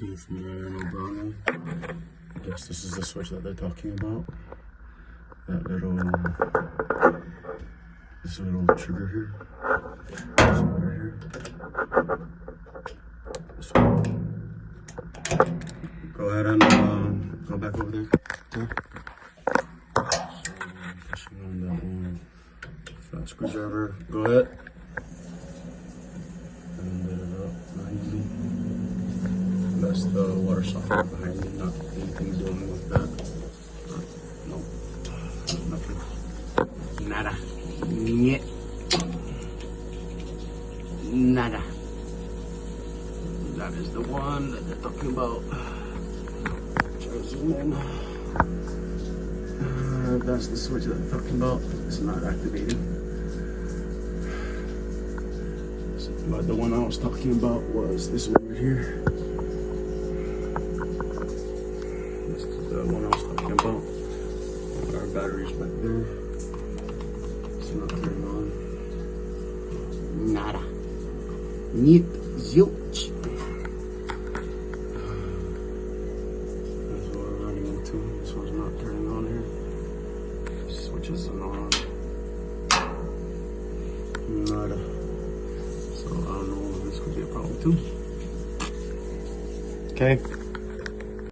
came from there, no burner. I guess this is the switch that they're talking about. That little, this little trigger here. This one right here. This one. Go ahead and go back over there. Yeah. So, on that one. Flat screwdriver. Go ahead. And let it up behind me. That's the water softener behind me, not anything doing with that. No, nothing. Nada. Niet. Nada. That is the one that they're talking about. Try to zoom in. That's the switch that they're talking about. It's not activated. But the one I was talking about was this one right here. This is the one I was talking about. Our battery's back there. It's not turning on. Nada. Niet. Zilch. That's what we're running into. This one's not turning on here. Switch isn't on. Nada. So I don't know if this could be a problem too. Okay.